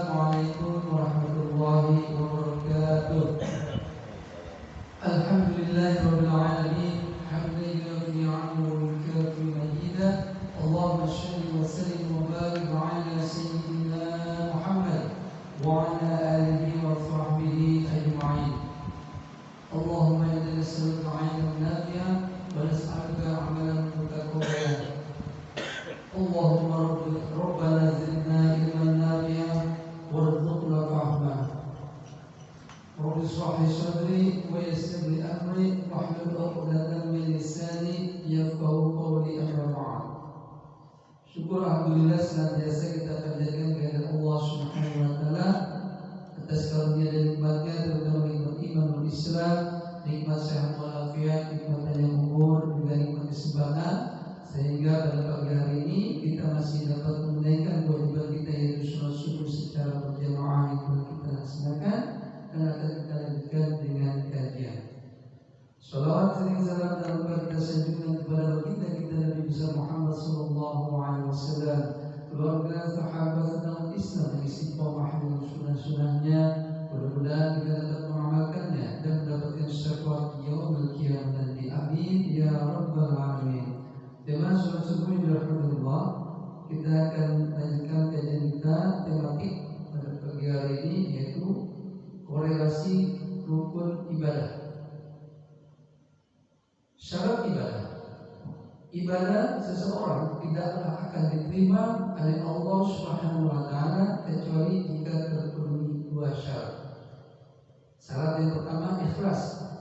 Assalamualaikum warahmatullahi wabarakatuh. Alhamdulillahirabbil alamin. Hamdan yuwaffi ni'amahu wa yukafi majidah. Allahumma shalli wa sallim wa barik ala sayyidina Muhammad wa ala alihi wa sahbihi ajma'in. Allahumma inna nas'aluka 'ilman nafi'an wa nas'aluka 'amalan mutaqabbalan. Allahumma rabbana zidna ilman nafi'an warzuqna fahma. Rabbi shrah li sadri wa yassir li amri wahlul 'uqdatam min lisani yafqahu qawli. Amma ba'd. Syukur alhamdulillah senantiasa kita panjatkan kepada Allah Subhanahu wa taala atas karunia dan nikmatnya, terutama nikmat iman dan Islam, nikmat sehat walafiat, nikmat panjang umur, juga nikmat kesebaran, sehingga pada pagi hari ini kita masih dapat menunaikan kewajiban kita, yaitu sholat subuh secara berjamaah yang telah kita laksanakan, dan akan kita lanjutkan dengan kajian. Salawat sering salam dan berkah kita sanjungkan kepada baginda kita Nabi besar Muhammad sallallahu alaihi wasallam, keluarga, sahabat, serta umat Islam yang istiqomah dengan sunnah-sunnahnya. Mudah-mudahan kita dapat mengamalkannya dan mendapatkan syafaat yaumil qiyamah nanti. Amin ya rabbal alamin. Tema sholat subuh yang dirahmatullah, kita akan lanjutkan kajian kita tematik pada pagi hari ini, yaitu korelasi rukun ibadah. Syarat ibadah. Ibadah seseorang tidaklah akan diterima oleh Allah Subhanahu wa taala kecuali jika terpenuhi dua syarat. Syarat yang pertama ikhlas,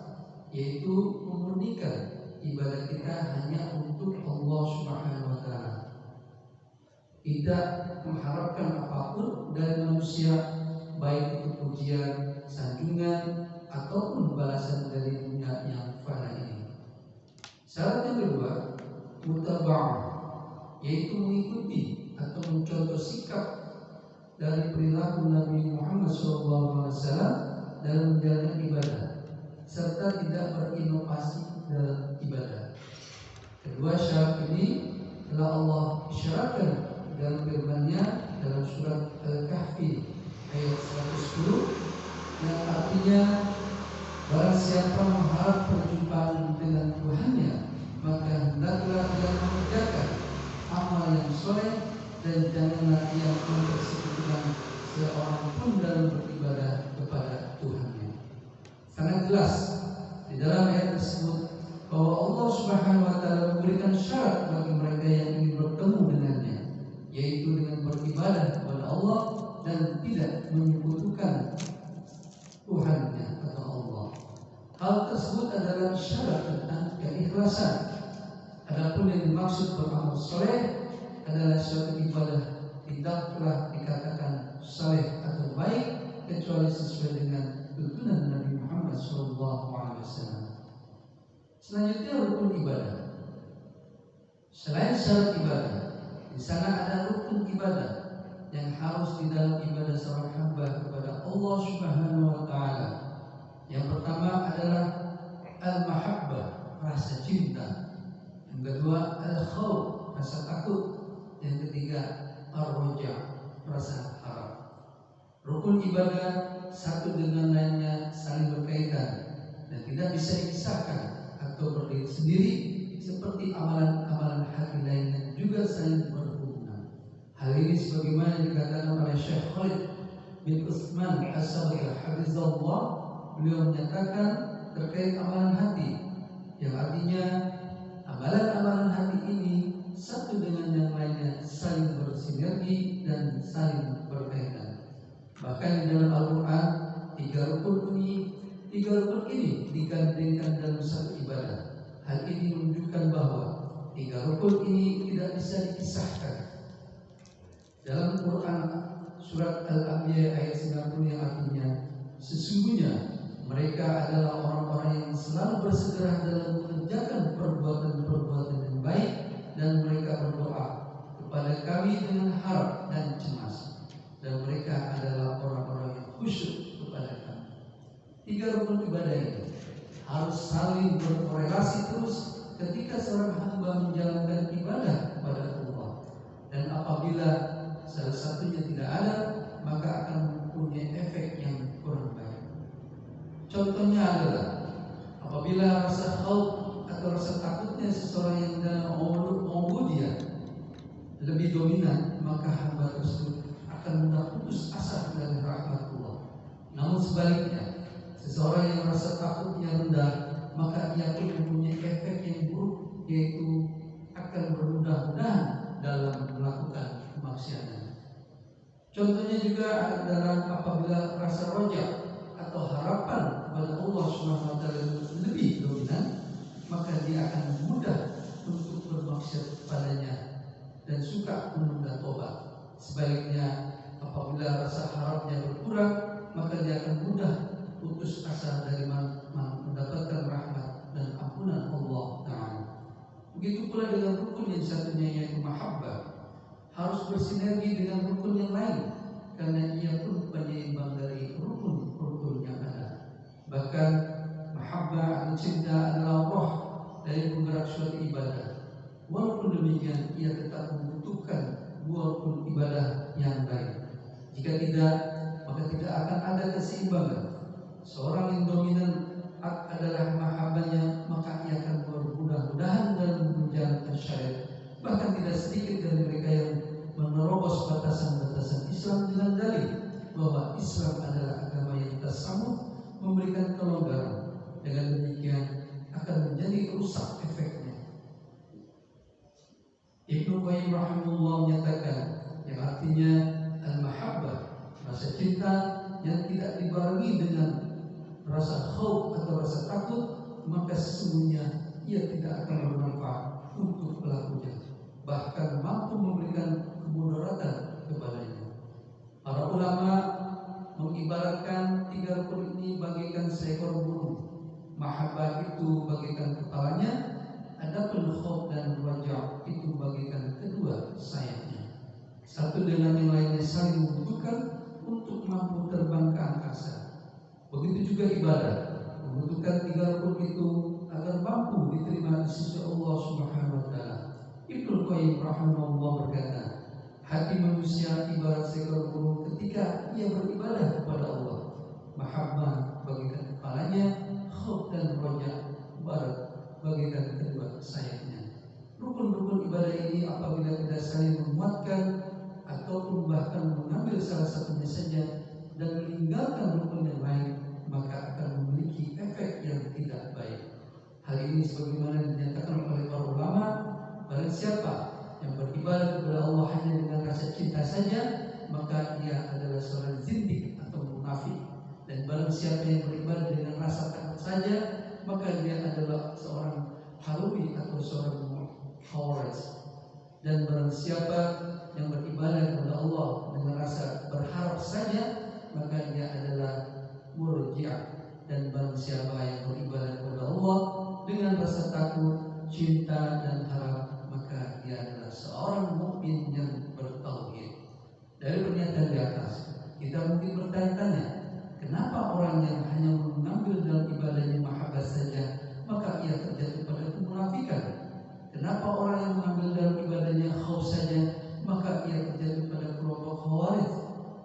yaitu memurnikan ibadah kita hanya untuk Allah Subhanahu wa taala. Tidak mengharapkan apapun dari manusia, baik itu pujian, sanjungan, ataupun balasan dari dunia yang fana ini. Syarat yang kedua, mutaba'ah, yaitu mengikuti atau mencontoh sikap dari perilaku Nabi Muhammad SAW dalam menjalankan ibadah, serta tidak berinovasi dalam ibadah. Kedua syarat ini telah Allah isyaratkan dalam firman-Nya dalam surat Al-Kahfi ayat 110, yang artinya barang siapa mengharap perjumpaan dengan Tuhannya, maka hendaklah dia mengerjakan amal yang soleh, dan janganlah ia mempersekutukan seorang pun dalam beribadah kepada Tuhannya. Sangat jelas di dalam ayat tersebut bahwa Allah Subhanahu wa taala memberikan syarat bagi mereka yang ingin bertemu dengannya, yaitu dengan beribadah kepada Allah dan tidak menyekutukan Tuhannya atau Allah. Hal tersebut adalah syarat tentang keikhlasan. Adapun yang dimaksud beramal soleh adalah suatu ibadah tidaklah dikatakan saleh atau baik kecuali sesuai dengan tuntunan Nabi Muhammad SAW. Selanjutnya rukun ibadah. Selain syarat ibadah, di sana ada rukun ibadah yang harus di dalam ibadah seorang hamba kepada Allah Subhanahu wa taala. Yang pertama adalah al-mahabbah, rasa cinta. Yang kedua al-khauf, rasa takut. Yang ketiga ar-raja, rasa harap. Rukun ibadah satu dengan lainnya saling berkaitan dan tidak bisa dipisahkan atau berdiri sendiri, seperti amalan-amalan hati lainnya juga saling berhubungan. Hal ini sebagaimana dikatakan oleh Syekh Khalid bin Utsman As-Sabri hafizahullah. Beliau menyatakan terkait amalan hati, yang artinya amalan-amalan hati ini satu dengan yang lainnya saling bersinergi dan saling berkaitan. Bahkan di dalam Al-Quran, tiga rukun ini digandengkan dalam satu ibadah. Hal ini menunjukkan bahwa tiga rukun ini tidak bisa dipisahkan. Dalam Quran surat Al-Anbiya ayat 90 yang artinya, sesungguhnya mereka adalah orang-orang yang selalu bersegera dalam mengerjakan perbuatan-perbuatan yang baik, dan mereka berdoa kepada kami dengan harap dan cemas, dan mereka adalah orang-orang yang khusyuk kepada kami. Tiga rukun ibadah ini harus saling berkorelasi terus ketika seorang hamba menjalankan ibadah kepada Allah. Dan apabila salah satunya tidak ada, maka akan Contohnya adalah apabila rasa khauf atau rasa takutnya seseorang yang dalam ubudiyah lebih dominan, maka hamba tersebut akan mudah putus asa dari rahmat Allah. Namun sebaliknya, seseorang yang rasa takutnya rendah, maka ia pun mempunyai efek yang buruk, yaitu akan bermudah-mudahan dalam melakukan kemaksiatan. Contohnya juga adalah apabila rasa rojak atau harapan kepada Allah SWT lebih dominan, maka dia akan mudah untuk bermaksiat kepadanya dan suka menunda tobat. Sebaliknya, apabila rasa harapnya berkurang, maka dia akan mudah putus asa dari mendapatkan rahmat dan ampunan Allah Ta'ala. Begitu pula dengan rukun yang satunya, yaitu mahabbah, harus bersinergi dengan rukun yang lain, karena ia pun penyeimbang dari rukun-rukun yang ada. Bahkan mahabbah atau cinta adalah roh dari penggerak suatu ibadah. Walaupun demikian, ia tetap membutuhkan dua rukun ibadah yang lain. Jika tidak, maka tidak akan ada keseimbangan. Seorang yang dominan adalah mahabbahnya, maka ia akan bermudah-mudahan dalam menjalankan syariat. Bahkan tidak sedikit dari mereka yang menerobos batasan-batasan Islam dengan dalih bahwa Islam adalah agama yang tasamuh, memberikan kelonggaran. Dengan demikian akan menjadi rusak efeknya. Ibnu Qayyim rahimahullah menyatakan, yang artinya al-mahabbah, rasa cinta yang tidak dibarengi dengan rasa khauf atau rasa takut, maka sesungguhnya ia tidak akan bermanfaat untuk pelakunya, bahkan mampu memberikan kemudaratan kepadanya. Para ulama mengibaratkan tiga rukun ini bagaikan seekor burung. Mahabbah itu bagaikan kepalanya, adapun khauf dan raja itu bagaikan kedua sayapnya. Satu dengan yang lainnya saling membutuhkan untuk mampu terbang ke angkasa. Begitu juga ibadah membutuhkan tiga rukun itu agar mampu diterima di sisi Allah Subhanahu wa Ta'ala. Ibnu Qayyim rahimahullah berkata, hati manusia ibarat seekor burung ketika ia beribadah kepada Allah. Mahabbah bagaikan kepalanya, khauf dan raja bagaikan kedua sayapnya. Rukun-rukun ibadah ini apabila tidak saling menguatkan ataupun bahkan mengambil salah satunya saja dan meninggalkan rukun yang lain, maka akan memiliki efek yang tidak baik. Hal ini sebagaimana dinyatakan oleh para ulama, barang siapa yang beribadah kepada Allah hanya dengan rasa cinta saja, maka dia adalah seorang zindik atau munafik. Dan barang siapa yang beribadah dengan rasa takut saja, maka dia adalah seorang halui atau seorang khawarij. Dan barang siapa yang beribadah kepada Allah dengan rasa berharap saja, maka dia adalah murji'ah. Dan barang siapa yang beribadah kepada Allah dengan rasa takut, cinta dan harap, maka dia adalah seorang mukmin yang bertauhid. Dari pernyataan di atas, kita mungkin bertanya-tanya, kenapa orang yang hanya mengambil dalam ibadahnya mahabbah saja, maka ia terjatuh pada kemunafikan? Kenapa orang yang mengambil dalam ibadahnya khauf saja, maka ia terjatuh pada kelompok khawarij?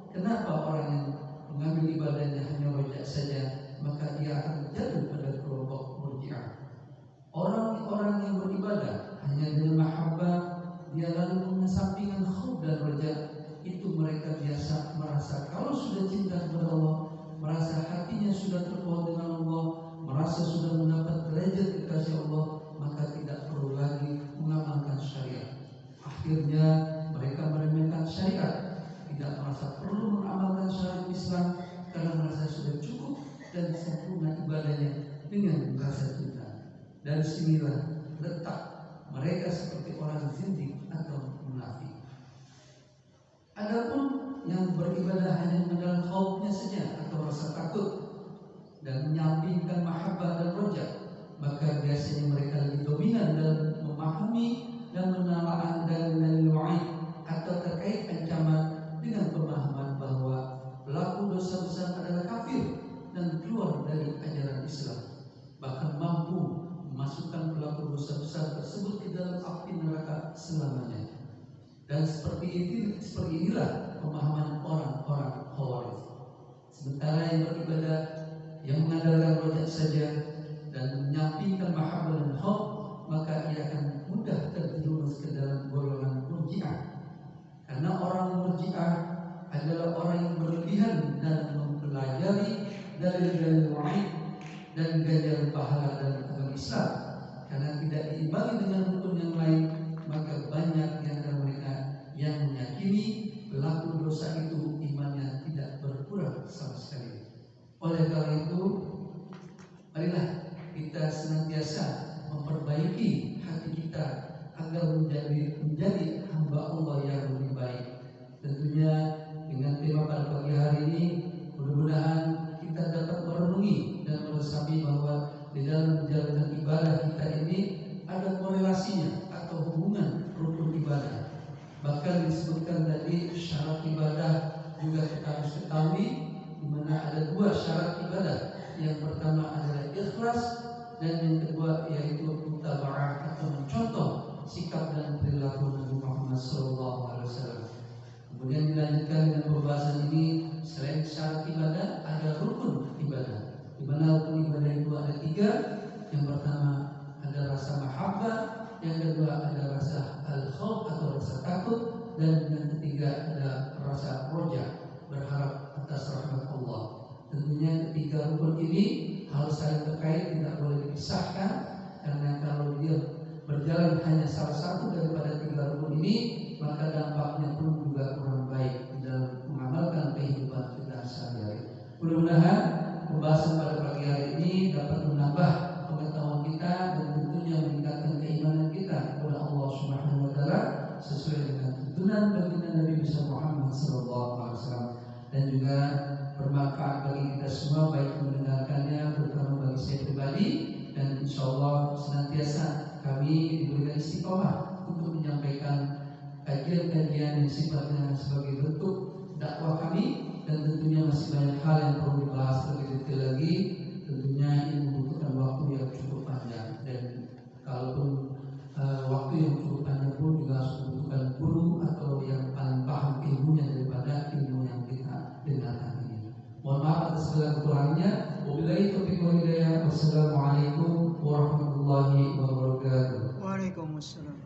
Kenapa orang yang mengambil ibadahnya hanya wajah saja, maka ia akan jatuh pada kelompok murji'ah? Orang-orang yang beribadah hanya dengan mahabbah, dia lalu mengesampingkan khauf dan raja, itu mereka biasa merasa kalau sudah cinta kepada Allah, merasa hatinya sudah terpaut dengan Allah, merasa sudah mendapat derajat kekasih Allah, maka tidak perlu lagi mengamalkan syariat. Akhirnya mereka meremehkan syariat, tidak merasa perlu mengamalkan syariat Islam karena merasa sudah cukup dan sempurna ibadahnya dengan rasa cinta. Dan sinilah letak mereka seperti orang zindik atau munafik. Adapun yang beribadah hanya mengenal khaufnya saja atau rasa takut dan menyampingkan mahabbah dan raja, maka biasanya mereka lebih dominan dalam memahami dan menelaah dalil wa'id atau terkait ancaman dengan pemahaman bahwa pelaku dosa besar adalah kafir dan keluar dari ajaran Islam, bahkan mampu memasukkan pelaku dosa besar tersebut ke dalam api neraka selamanya. Dan seperti inilah pemahaman orang-orang khawarij. Sementara yang beribadah, yang mengandalkan Karena orang Murji'ah adalah orang yang berlebihan dalam mempelajari dalil-dalil wahid dan ganjaran pahala dalam agama Islam. Karena tidak diimbangi dengan rukun yang lain, maka banyak di antara mereka yang meyakini pelaku dosa itu imannya tidak berkurang sama sekali. Oleh karena itu, marilah kita senantiasa memperbaiki hati kita agar menjadi hamba Allah yang lebih baik. Tentunya dengan tema pada pagi hari ini, mudah-mudahan kita dapat merenungi dan meresapi bahwa di dalam menjalankan ibadah kita ini ada korelasinya atau hubungan rukun ibadah. Bahkan disebutkan tadi syarat ibadah juga kita harus ketahui, di mana ada dua syarat ibadah. Yang pertama adalah ikhlas, dan yang kedua yaitu mutaba'ah atau mencontoh sikap dan perilaku Nabi Muhammad SAW. Kemudian dilanjutkan dengan pembahasan ini, selain syarat ibadah ada rukun ibadah, di mana rukun ibadah itu ada tiga. Yang pertama ada rasa mahabbah, yang kedua ada rasa al-khauf atau rasa takut, dan yang ketiga ada rasa roja, berharap atas rahmat Allah. Tentunya ketiga rukun ini harus saling terkait, tidak boleh dipisahkan, karena kalau dia berjalan hanya salah satu daripada tiga rukun ini, maka dampaknya pun juga kurang baik dalam mengamalkan kehidupan kita sehari-hari. Mudah-mudahan pembahasan pada pagi hari ini dapat menambah pengetahuan kita dan tentunya meningkatkan keimanan kita kepada Allah Subhanahu wa taala sesuai dengan tuntunan baginda Nabi Muhammad SAW, dan juga bermanfaat bagi kita semua, baik mendengarkannya terutama bagi saya pribadi, dan insya Allah senantiasa kami diberikan istiqomah untuk menyampaikan kajian-kajian yang sifatnya sebagai bentuk dakwah kami, dan tentunya masih banyak hal yang perlu dibahas lebih detail lagi. Tentunya ini membutuhkan waktu yang cukup panjang, dan kalaupun waktu yang cukup panjang pun juga harus membutuhkan guru atau yang paling paham ilmunya daripada ilmu yang kita dengarkan ini. Mohon maaf atas segala kekurangannya. Wabillahi taufiq wal hidayah. Wassalamualaikum warahmatullahi wabarakatuh. Waalaikumsalam.